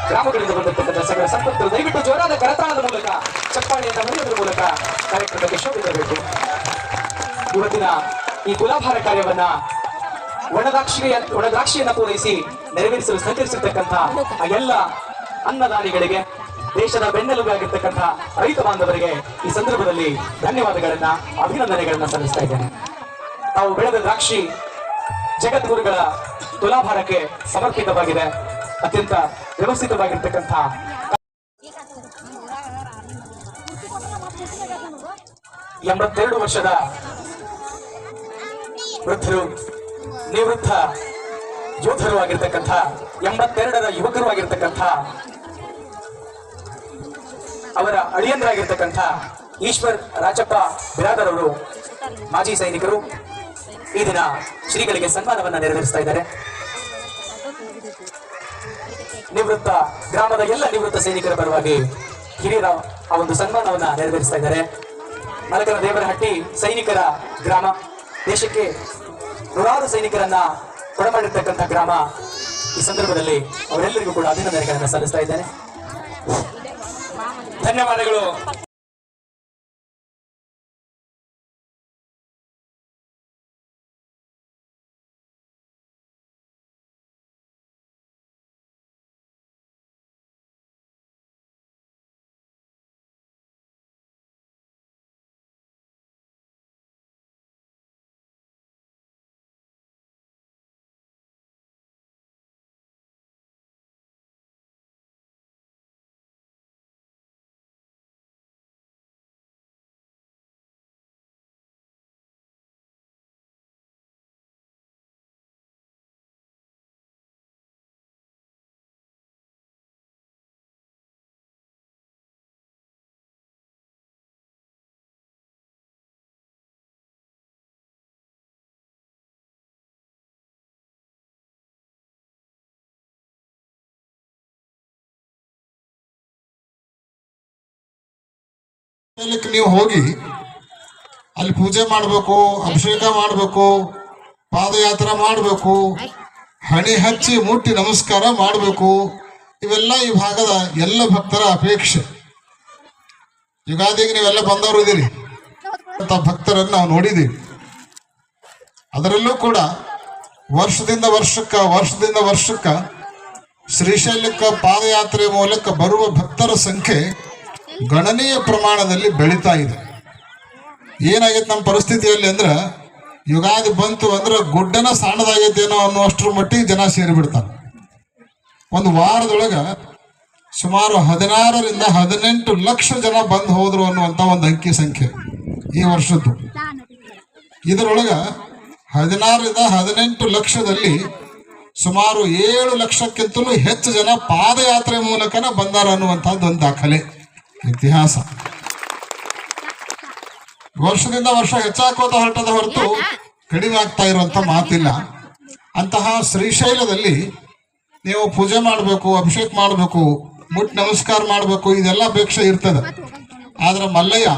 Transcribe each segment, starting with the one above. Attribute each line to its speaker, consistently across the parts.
Speaker 1: ಗ್ರಾಮಗಳಿಂದ ಬಂದಿರತಕ್ಕಂಥ ಸಕಲ ಸಂಪತ್ತು ದಯವಿಟ್ಟು ಜೋರಾದ ಕರತಾಳದ ಮೂಲಕ ಚಪ್ಪಾಳೆಯನ್ನು ಹೊಡೆಯೋದ್ರ ಮೂಲಕ ಕಾರ್ಯಕ್ರಮಕ್ಕೆ ಶೋಭೆ ತರಬೇಕು. ಇವತ್ತಿನ ಈ ತುಲಾಭಾರ ಕಾರ್ಯವನ್ನ ಒಣದ್ರಾಕ್ಷಿಯನ್ನ ಪೂರೈಸಿ ನೆರವೇರಿಸಲು ಸಹಕರಿಸಿರ್ತಕ್ಕಂಥ ಆ ಎಲ್ಲ ಅನ್ನದಾನಿಗಳಿಗೆ, ದೇಶದ ಬೆನ್ನೆಲುಬಾಗಿರ್ತಕ್ಕಂಥ ರೈತ ಬಾಂಧವರಿಗೆ ಈ ಸಂದರ್ಭದಲ್ಲಿ ಧನ್ಯವಾದಗಳನ್ನ, ಅಭಿನಂದನೆಗಳನ್ನ ಸಲ್ಲಿಸ್ತಾ ಇದ್ದೇನೆ. ತಾವು ಬೆಳೆದ ದ್ರಾಕ್ಷಿ ಜಗದ್ಗುರುಗಳ ತುಲಾಭಾರಕ್ಕೆ ಸಮರ್ಪಿತವಾಗಿದೆ. ಅತ್ಯಂತ ವ್ಯವಸ್ಥಿತವಾಗಿರ್ತಕ್ಕಂಥ 82 ವರ್ಷದ ವೃದ್ಧರು, ನಿವೃತ್ತ ಯೋಧರು ಆಗಿರ್ತಕ್ಕಂಥ 82ರ ಯುವಕರು ಆಗಿರ್ತಕ್ಕಂಥ ಅವರ ಅಳಿಯಂದರಾಗಿರ್ತಕ್ಕಂಥ ಈಶ್ವರ್ ರಾಜಪ್ಪ ಬಿರಾದರ್ ಅವರು ಮಾಜಿ ಸೈನಿಕರು ಈ ದಿನ ಶ್ರೀಗಳಿಗೆ ಸನ್ಮಾನವನ್ನ ನೆರವೇರಿಸ್ತಾ ಇದ್ದಾರೆ. ನಿವೃತ್ತ ಗ್ರಾಮದ ಎಲ್ಲ ನಿವೃತ್ತ ಸೈನಿಕರ ಪರವಾಗಿ ಹಿರಿಯರ ಆ ಒಂದು ಸನ್ಮಾನವನ್ನ ನೆರವೇರಿಸ್ತಾ ಇದ್ದಾರೆ. ಮಲಕರ ದೇವರಹಟ್ಟಿ ಸೈನಿಕರ ಗ್ರಾಮ, ದೇಶಕ್ಕೆ ನೂರಾರು ಸೈನಿಕರನ್ನ ಒಳಮಾಡಿರ್ತಕ್ಕಂಥ ಗ್ರಾಮ. ಈ ಸಂದರ್ಭದಲ್ಲಿ ಅವರೆಲ್ಲರಿಗೂ ಕೂಡ ಅಭಿನಂದನೆಗಳನ್ನ ಸಲ್ಲಿಸ್ತಾ ಇದ್ದೇನೆ. ಧನ್ಯವಾದಗಳು.
Speaker 2: ನೀವು ಹೋಗಿ ಅಲ್ಲಿ ಪೂಜೆ ಮಾಡಬೇಕು, ಅಭಿಷೇಕ ಮಾಡಬೇಕು, ಪಾದಯಾತ್ರೆ ಮಾಡಬೇಕು, ಹಣೆ ಹಚ್ಚಿ ಮುಟ್ಟಿ ನಮಸ್ಕಾರ ಮಾಡಬೇಕು. ಇವೆಲ್ಲ ಈ ಭಾಗದ ಎಲ್ಲ ಭಕ್ತರ ಅಪೇಕ್ಷೆ. ಯುಗಾದಿಗೆ ನೀವೆಲ್ಲ ಬಂದವರು ಇದ್ದೀರಿ ಅಂತ ಭಕ್ತರನ್ನು ನಾವು ನೋಡಿದ್ದೀವಿ. ಅದರಲ್ಲೂ ಕೂಡ ವರ್ಷದಿಂದ ವರ್ಷಕ್ಕೆ ಶ್ರೀಶೈಲಕ್ಕೆ ಪಾದಯಾತ್ರೆ ಮೂಲಕ ಬರುವ ಭಕ್ತರ ಸಂಖ್ಯೆ ಗಣನೀಯ ಪ್ರಮಾಣದಲ್ಲಿ ಬೆಳೀತಾ ಇದೆ. ಏನಾಗೈತೆ ನಮ್ಮ ಪರಿಸ್ಥಿತಿಯಲ್ಲಿ ಅಂದ್ರೆ, ಯುಗಾದಿ ಬಂತು ಅಂದ್ರೆ ಗುಡ್ಡನ ಸಣ್ಣದಾಗೈತೇನೋ ಅನ್ನುವಷ್ಟರ ಮಟ್ಟಿಗೆ ಜನ ಸೇರಿಬಿಡ್ತಾರೆ. ಒಂದು ವಾರದೊಳಗೆ ಸುಮಾರು 16ರಿಂದ 18 ಲಕ್ಷ ಜನ ಬಂದು ಹೋದ್ರು ಅನ್ನುವಂಥ ಒಂದು ಅಂಕಿ ಸಂಖ್ಯೆ ಈ ವರ್ಷದ್ದು. ಇದರೊಳಗೆ 16ರಿಂದ 18 ಲಕ್ಷದಲ್ಲಿ ಸುಮಾರು 7 ಲಕ್ಷಕ್ಕಿಂತಲೂ ಹೆಚ್ಚು ಜನ ಪಾದಯಾತ್ರೆ ಮೂಲಕನ ಬಂದಾರ ಅನ್ನುವಂಥದ್ದು ಒಂದು ದಾಖಲೆ, ಇತಿಹಾಸ. ವರ್ಷದಿಂದ ವರ್ಷ ಹೆಚ್ಚಾಕೋತ ಹೊರಟದ ಹೊರತು ಕಡಿಮೆ ಆಗ್ತಾ ಇರುವಂತ ಮಾತಿಲ್ಲ. ಅಂತಹ ಶ್ರೀಶೈಲದಲ್ಲಿ ನೀವು ಪೂಜೆ ಮಾಡಬೇಕು, ಅಭಿಷೇಕ ಮಾಡಬೇಕು, ಮುಟ್ಟಿ ನಮಸ್ಕಾರ ಮಾಡಬೇಕು, ಇದೆಲ್ಲ ಅಪೇಕ್ಷೆ ಇರ್ತದೆ. ಆದ್ರೆ ಮಲ್ಲಯ್ಯ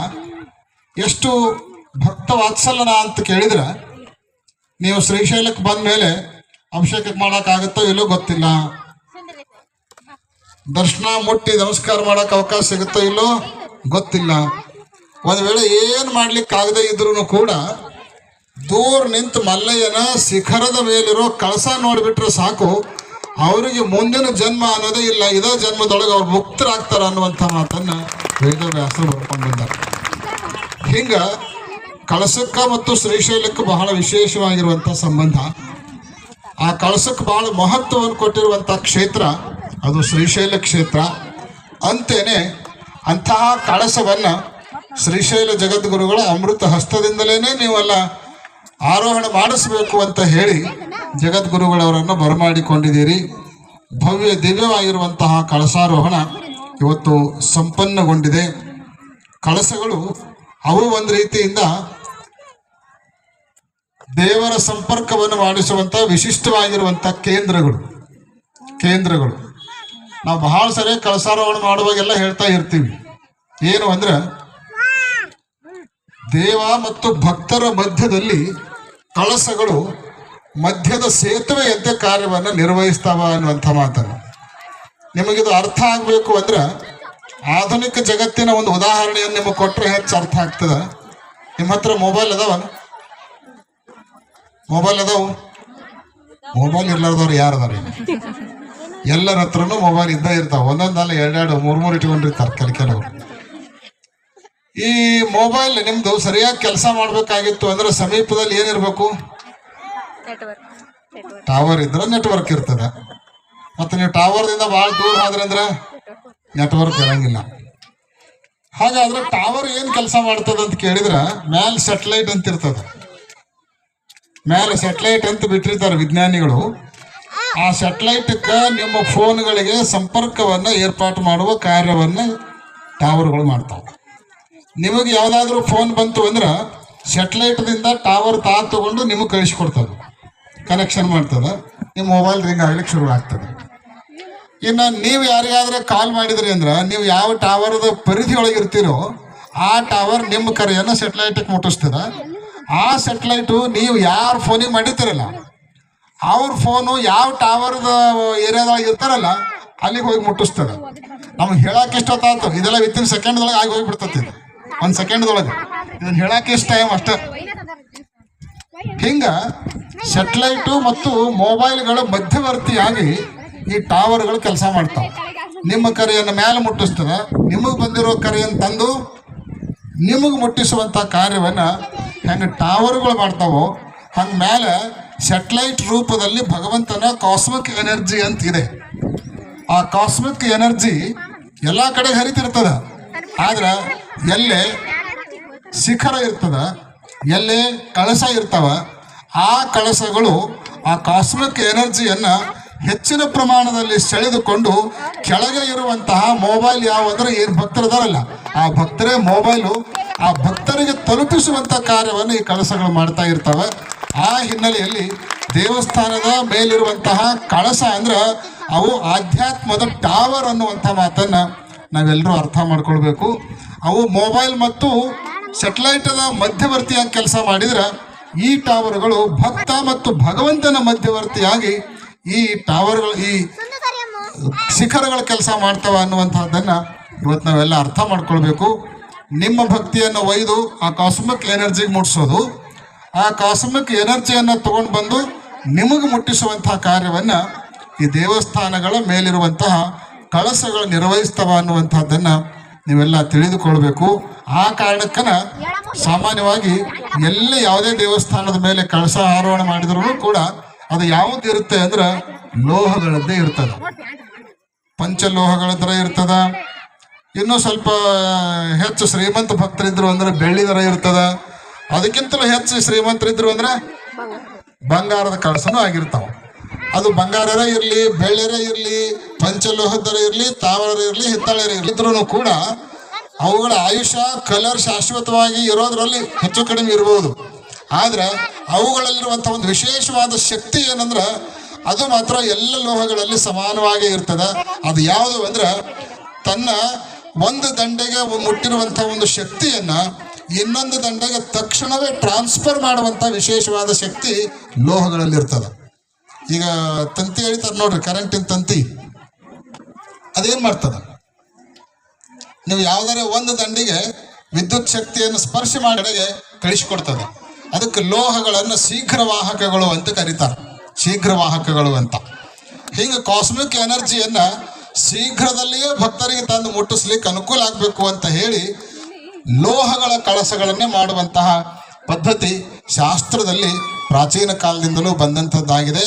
Speaker 2: ಎಷ್ಟು ಭಕ್ತ ವಾತ್ಸಲ್ಯನ ಅಂತ ಕೇಳಿದ್ರೆ, ನೀವು ಶ್ರೀಶೈಲಕ್ಕೆ ಬಂದ ಮೇಲೆ ಅಭಿಷೇಕ ಮಾಡೋಕ್ಕಾಗತ್ತೋ ಇಲ್ಲೋ ಗೊತ್ತಿಲ್ಲ, ದರ್ಶನ ಮುಟ್ಟಿ ನಮಸ್ಕಾರ ಮಾಡಕ್ ಅವಕಾಶ ಸಿಗುತ್ತೋ ಇಲ್ಲೋ ಗೊತ್ತಿಲ್ಲ. ಒಂದ್ ವೇಳೆ ಏನ್ ಮಾಡ್ಲಿಕ್ಕೆ ಆಗದೆ ಇದ್ರು ಕೂಡ ದೂರ ನಿಂತು ಮಲ್ಲಯ್ಯನ ಶಿಖರದ ಮೇಲಿರೋ ಕಳಸ ನೋಡ್ಬಿಟ್ರೆ ಸಾಕು, ಅವರಿಗೆ ಮುಂದಿನ ಜನ್ಮ ಅನ್ನೋದೇ ಇಲ್ಲ, ಇದೇ ಜನ್ಮದೊಳಗೆ ಅವ್ರು ಮುಕ್ತರಾಗ್ತಾರ ಅನ್ನುವಂಥ ಮಾತನ್ನ ವೇದವ್ಯಾಸರು ಬರ್ಕೊಂಡು ಬಂದಾರೆ. ಹಿಂಗ ಕಳಸಕ್ಕ ಮತ್ತು ಶ್ರೀಶೈಲಕ್ಕೆ ಬಹಳ ವಿಶೇಷವಾಗಿರುವಂತ ಸಂಬಂಧ. ಆ ಕಳಸಕ್ಕೆ ಬಹಳ ಮಹತ್ವವನ್ನು ಕೊಟ್ಟಿರುವಂತ ಕ್ಷೇತ್ರ ಅದು ಶ್ರೀಶೈಲ ಕ್ಷೇತ್ರ. ಅಂತೇನೆ ಅಂತಹ ಕಳಸವನ್ನ ಶ್ರೀಶೈಲ ಜಗದ್ಗುರುಗಳ ಅಮೃತ ಹಸ್ತದಿಂದಲೇನೆ ನೀವೆಲ್ಲ ಆರೋಹಣ ಮಾಡಿಸಬೇಕು ಅಂತ ಹೇಳಿ ಜಗದ್ಗುರುಗಳವರನ್ನು ಬರಮಾಡಿಕೊಂಡಿದ್ದೀರಿ. ಭವ್ಯ ದಿವ್ಯವಾಗಿರುವಂತಹ ಕಳಸಾರೋಹಣ ಇವತ್ತು ಸಂಪನ್ನಗೊಂಡಿದೆ. ಕಳಸಗಳು ಅವು ಒಂದು ರೀತಿಯಿಂದ ದೇವರ ಸಂಪರ್ಕವನ್ನು ಮಾಡಿಸುವಂತ ವಿಶಿಷ್ಟವಾಗಿರುವಂತ ಕೇಂದ್ರಗಳು. ನಾವು ಬಹಳ ಸರಿ ಕಳಸಾರೋಹಣ ಮಾಡುವಾಗೆಲ್ಲ ಹೇಳ್ತಾ ಇರ್ತೀವಿ, ಏನು ಅಂದ್ರೆ ದೇವ ಮತ್ತು ಭಕ್ತರ ಮಧ್ಯದಲ್ಲಿ ಕಳಸಗಳು ಮಧ್ಯದ ಸೇತುವೆಯಂತೆ ಕಾರ್ಯವನ್ನು ನಿರ್ವಹಿಸ್ತಾವ ಅನ್ನುವಂಥ ಮಾತನ್ನು. ನಿಮಗಿದು ಅರ್ಥ ಆಗಬೇಕು ಅಂದ್ರೆ ಆಧುನಿಕ ಜಗತ್ತಿನ ಒಂದು ಉದಾಹರಣೆಯನ್ನು ನಿಮಗೆ ಕೊಟ್ಟರೆ ಹೆಚ್ಚು ಅರ್ಥ ಆಗ್ತದೆ. ನಿಮ್ಮ ಹತ್ರ ಮೊಬೈಲ್ ಅದಾವ? ಮೊಬೈಲ್ ಅದಾವು? ಮೊಬೈಲ್ ಇರ್ಲಾರ್ದವ್ರು ಯಾರು ಅದಾರ? ಎಲ್ಲರ ಹತ್ರನೂ ಮೊಬೈಲ್ ಇದ್ದೇ ಇರ್ತಾವೆ. ಒಂದೊಂದಲ್ಲ ಎರಡೆರಡು ಮೂರು ಇಟ್ಕೊಂಡಿರ್ತಾರೆ ಕೆಲವರು. ಈ ಮೊಬೈಲ್ ನಿಮ್ದು ಸರಿಯಾಗಿ ಕೆಲಸ ಮಾಡ್ಬೇಕಾಗಿತ್ತು ಅಂದ್ರೆ ಸಮೀಪದಲ್ಲಿ ಏನಿರ್ಬೇಕು? ಟವರ್ ಇದ್ರೆ ನೆಟ್ವರ್ಕ್ ಇರ್ತದೆ. ಮತ್ತೆ ನೀವು ಟವರ್ದಿಂದ ಭಾಳ ದೂರ ಆದ್ರೆ ಅಂದ್ರೆ ನೆಟ್ವರ್ಕ್ ಇರಂಗಿಲ್ಲ. ಹಾಗಾದ್ರೆ ಟವರ್ ಏನ್ ಕೆಲಸ ಮಾಡ್ತದೆ ಅಂತ ಕೇಳಿದ್ರೆ ಮ್ಯಾಲ ಸ್ಯಾಟಲೈಟ್ ಅಂತ ಇರ್ತದೆ. ಮ್ಯಾಲೆ ಸ್ಯಾಟಲೈಟ್ ಅಂತ ಬಿಟ್ಟಿರ್ತಾರೆ ವಿಜ್ಞಾನಿಗಳು. ಆ ಸ್ಯಾಟಲೈಟ್ಗೆ ನಿಮ್ಮ ಫೋನ್ಗಳಿಗೆ ಸಂಪರ್ಕವನ್ನ ಏರ್ಪಾಟು ಮಾಡುವ ಕಾರ್ಯವನ್ನ ಟವರ್ಗಳು ಮಾಡ್ತಾವೆ. ನಿಮಗೆ ಯಾವುದಾದ್ರೂ ಫೋನ್ ಬಂತು ಅಂದ್ರೆ ಸ್ಯಾಟಲೈಟ್ದಿಂದ ಟವರ್ ತಗೊಂಡು ನಿಮಗೆ ಕಳಿಸ್ಕೊಡ್ತದೆ, ಕನೆಕ್ಷನ್ ಮಾಡ್ತದೆ. ನಿಮ್ಮ ಮೊಬೈಲ್ ರಿಂಗ್ ಆಗ್ಲಿಕ್ಕೆ ಶುರು ಆಗ್ತದೆ. ಇನ್ನು ನೀವು ಯಾರಿಗಾದ್ರೆ ಕಾಲ್ ಮಾಡಿದ್ರಿ ಅಂದ್ರೆ ನೀವು ಯಾವ ಟವರ್ದ ಪರಿಧಿ ಒಳಗೆ ಇರ್ತೀರೋ ಆ ಟವರ್ ನಿಮ್ಮ ಕರೆಯನ್ನು ಸ್ಯಾಟಲೈಟ್ಗೆ ಮುಟ್ಟಿಸ್ತದೆ. ಆ ಸ್ಯಾಟಲೈಟು ನೀವು ಯಾರ ಫೋನಿಗೆ ಮಾಡಿರ್ತೀರಲ್ಲ ಅವ್ರ ಫೋನು ಯಾವ ಟವರ್ದ ಏರಿಯಾದೊಳಗೆ ಇರ್ತಾರಲ್ಲ ಅಲ್ಲಿಗೆ ಹೋಗಿ ಮುಟ್ಟಿಸ್ತದೆ. ನಮ್ಗೆ ಹೇಳಕ್ಕೆ ಇಷ್ಟೊತ್ತಾಯ್ತು, ಇದೆಲ್ಲ ವಿತಿನ್ ಸೆಕೆಂಡ್ದೊಳಗೆ ಆಗಿ ಹೋಗಿಬಿಡ್ತದೆ. ಒಂದು ಸೆಕೆಂಡ್ದೊಳಗೆ ಇದನ್ನು ಹೇಳಕ್ಕೆ ಇಷ್ಟ ಟೈಮ್ ಅಷ್ಟೇ. ಹಿಂಗ ಸ್ಯಾಟಲೈಟು ಮತ್ತು ಮೊಬೈಲ್ಗಳ ಮಧ್ಯವರ್ತಿಯಾಗಿ ಈ ಟವರ್ಗಳು ಕೆಲಸ ಮಾಡ್ತಾವೆ. ನಿಮ್ಮ ಕರೆಯನ್ನು ಮೇಲೆ ಮುಟ್ಟಿಸ್ತದೆ. ನಿಮಗೆ ಬಂದಿರೋ ಕರೆಯನ್ನು ತಂದು ನಿಮಗೆ ಮುಟ್ಟಿಸುವಂಥ ಕಾರ್ಯವನ್ನು ಹೆಂಗೆ ಟವರ್ಗಳು ಮಾಡ್ತಾವೋ ಹಂಗೆ ಮೇಲೆ ಸ್ಯಾಟಲೈಟ್ ರೂಪದಲ್ಲಿ ಭಗವಂತನ ಕಾಸ್ಮಿಕ್ ಎನರ್ಜಿ ಅಂತ ಇದೆ. ಆ ಕಾಸ್ಮಿಕ್ ಎನರ್ಜಿ ಎಲ್ಲ ಕಡೆ ಹರಿತಿರ್ತದ. ಆದ್ರೆ ಎಲ್ಲೇ ಶಿಖರ ಇರ್ತದ, ಎಲ್ಲೇ ಕಳಸ ಇರ್ತಾವ, ಆ ಕಳಸಗಳು ಆ ಕಾಸ್ಮಿಕ್ ಎನರ್ಜಿಯನ್ನು ಹೆಚ್ಚಿನ ಪ್ರಮಾಣದಲ್ಲಿ ಸೆಳೆದುಕೊಂಡು ಕೆಳಗೆ ಇರುವಂತಹ ಮೊಬೈಲ್ ಯಾವಂದ್ರೆ ಏನು ಭಕ್ತರಿದಾರಲ್ಲ ಆ ಭಕ್ತರೇ ಮೊಬೈಲು ಆ ಭಕ್ತರಿಗೆ ತಲುಪಿಸುವಂಥ ಕಾರ್ಯವನ್ನು ಈ ಕಳಸಗಳು ಮಾಡ್ತಾ ಇರ್ತವೆ. ಆ ಹಿನ್ನೆಲೆಯಲ್ಲಿ ದೇವಸ್ಥಾನದ ಮೇಲಿರುವಂತಹ ಕಳಸ ಅಂದ್ರೆ ಅವು ಆಧ್ಯಾತ್ಮದ ಟವರ್ ಅನ್ನುವಂಥ ಮಾತನ್ನ ನಾವೆಲ್ಲರೂ ಅರ್ಥ ಮಾಡ್ಕೊಳ್ಬೇಕು. ಅವು ಮೊಬೈಲ್ ಮತ್ತು ಸ್ಯಾಟಲೈಟದ ಮಧ್ಯವರ್ತಿಯಾಗಿ ಕೆಲಸ ಮಾಡಿದ್ರೆ ಈ ಟವರ್ಗಳು ಭಕ್ತ ಮತ್ತು ಭಗವಂತನ ಮಧ್ಯವರ್ತಿಯಾಗಿ ಈ ಟವರ್ಗಳು ಈ ಶಿಖರಗಳ ಕೆಲಸ ಮಾಡ್ತಾವ ಅನ್ನುವಂಥದ್ದನ್ನು ಇವತ್ತು ನಾವೆಲ್ಲ ಅರ್ಥ ಮಾಡ್ಕೊಳ್ಬೇಕು. ನಿಮ್ಮ ಭಕ್ತಿಯನ್ನು ಒಯ್ದು ಆ ಕಾಸ್ಮಿಕ್ ಎನರ್ಜಿಗೆ ಮುಟ್ಟಿಸೋದು, ಆ ಕಾಸ್ಮಿಕ್ ಎನರ್ಜಿಯನ್ನು ತಗೊಂಡು ಬಂದು ನಿಮಗೆ ಮುಟ್ಟಿಸುವಂತಹ ಕಾರ್ಯವನ್ನು ಈ ದೇವಸ್ಥಾನಗಳ ಮೇಲಿರುವಂತಹ ಕಳಸಗಳು ನಿರ್ವಹಿಸ್ತವ ಅನ್ನುವಂಥದ್ದನ್ನು ನೀವೆಲ್ಲ ತಿಳಿದುಕೊಳ್ಬೇಕು. ಆ ಕಾರಣಕ್ಕನ ಸಾಮಾನ್ಯವಾಗಿ ಎಲ್ಲ ಯಾವುದೇ ದೇವಸ್ಥಾನದ ಮೇಲೆ ಕಳಸ ಆರೋಹಣ ಮಾಡಿದ್ರೂ ಕೂಡ ಅದು ಯಾವುದು ಇರುತ್ತೆ ಅಂದ್ರೆ ಲೋಹಗಳದ್ದೇ ಇರ್ತದೆ. ಪಂಚಲೋಹಗಳ ಥರ ಇರ್ತದ. ಇನ್ನೂ ಸ್ವಲ್ಪ ಹೆಚ್ಚು ಶ್ರೀಮಂತ ಭಕ್ತರಿದ್ರು ಅಂದ್ರೆ ಬೆಳ್ಳಿ ದರ ಇರ್ತದ. ಅದಕ್ಕಿಂತಲೂ ಹೆಚ್ಚು ಶ್ರೀಮಂತರಿದ್ರು ಅಂದ್ರೆ ಬಂಗಾರದ ಕಳಸನೂ ಆಗಿರ್ತಾವ. ಅದು ಬಂಗಾರರೇ ಇರಲಿ, ಬೆಳ್ಳಿರೇ ಇರಲಿ, ಪಂಚಲೋಹದರ ಇರಲಿ, ತಾವರ ಇರಲಿ, ಹಿತ್ತಾಳೆರ ಇದ್ರೂ ಕೂಡ ಅವುಗಳ ಆಯುಷ್ಯ ಕಲರ್ ಶಾಶ್ವತವಾಗಿ ಇರೋದ್ರಲ್ಲಿ ಹೆಚ್ಚು ಕಡಿಮೆ ಇರ್ಬೋದು. ಆದ್ರೆ ಅವುಗಳಲ್ಲಿರುವಂಥ ಒಂದು ವಿಶೇಷವಾದ ಶಕ್ತಿ ಏನಂದ್ರೆ ಅದು ಮಾತ್ರ ಎಲ್ಲ ಲೋಹಗಳಲ್ಲಿ ಸಮಾನವಾಗಿ ಇರ್ತದೆ. ಅದು ಯಾವುದು ಅಂದ್ರೆ ತನ್ನ ಒಂದು ದಂಡೆಗೆ ಮುಟ್ಟಿರುವಂಥ ಒಂದು ಶಕ್ತಿಯನ್ನ ಇನ್ನೊಂದು ದಂಡೆಗೆ ತಕ್ಷಣವೇ ಟ್ರಾನ್ಸ್ಫರ್ ಮಾಡುವಂಥ ವಿಶೇಷವಾದ ಶಕ್ತಿ ಲೋಹಗಳಲ್ಲಿ ಇರ್ತದೆ. ಈಗ ತಂತಿ ಹೇಳ್ತಾರೆ ನೋಡ್ರಿ, ಕರೆಂಟಿನ ತಂತಿ, ಅದೇನ್ ಮಾಡ್ತದ? ನೀವು ಯಾವ್ದಾರ ಒಂದು ದಂಡಿಗೆ ವಿದ್ಯುತ್ ಶಕ್ತಿಯನ್ನು ಸ್ಪರ್ಶ ಮಾಡಿಡೆಗೆ ಕಳಿಸಿಕೊಡ್ತದೆ. ಅದಕ್ಕೆ ಲೋಹಗಳನ್ನು ಶೀಘ್ರವಾಹಕಗಳು ಅಂತ ಕರೀತಾರೆ, ಶೀಘ್ರವಾಹಕಗಳು ಅಂತ. ಹಿಂಗೆ ಕಾಸ್ಮಿಕ್ ಎನರ್ಜಿಯನ್ನ ಶೀಘ್ರದಲ್ಲಿಯೇ ಭಕ್ತರಿಗೆ ತಂದು ಮುಟ್ಟಿಸ್ಲಿಕ್ಕೆ ಅನುಕೂಲ ಆಗಬೇಕು ಅಂತ ಹೇಳಿ ಲೋಹಗಳ ಕಳಸಗಳನ್ನೇ ಮಾಡುವಂತಹ ಪದ್ಧತಿ ಶಾಸ್ತ್ರದಲ್ಲಿ ಪ್ರಾಚೀನ ಕಾಲದಿಂದಲೂ ಬಂದಂಥದ್ದಾಗಿದೆ.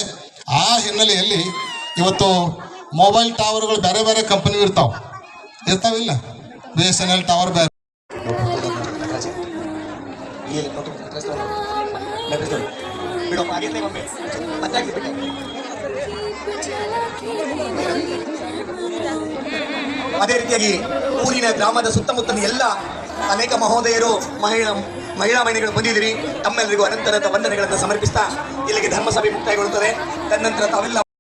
Speaker 2: ಆ ಹಿನ್ನೆಲೆಯಲ್ಲಿ ಇವತ್ತು ಮೊಬೈಲ್ ಟವರ್ಗಳು ಬೇರೆ ಬೇರೆ ಕಂಪನಿ ಇರ್ತಾವಿಲ್ಲ, BSNL ಟವರ್ ಬೇರೆ.
Speaker 3: ಅದೇ ರೀತಿಯಾಗಿ ಊರಿನ ಗ್ರಾಮದ ಸುತ್ತಮುತ್ತಲ ಎಲ್ಲ ಅನೇಕ ಮಹೋದಯರು ಮಹಿಳಾ ಮಹಿಳೆಗಳು ಬಂದಿದ್ದೀರಿ. ತಮ್ಮೆಲ್ಲರಿಗೂ ಅನಂತರದ ವಂದನೆಗಳನ್ನು ಸಮರ್ಪಿಸ್ತಾ ಇಲ್ಲಿಗೆ ಧರ್ಮಸಭೆ ಮುಕ್ತಾಯಗೊಳ್ಳುತ್ತದೆ. ತದನಂತರ ತಾವೆಲ್ಲ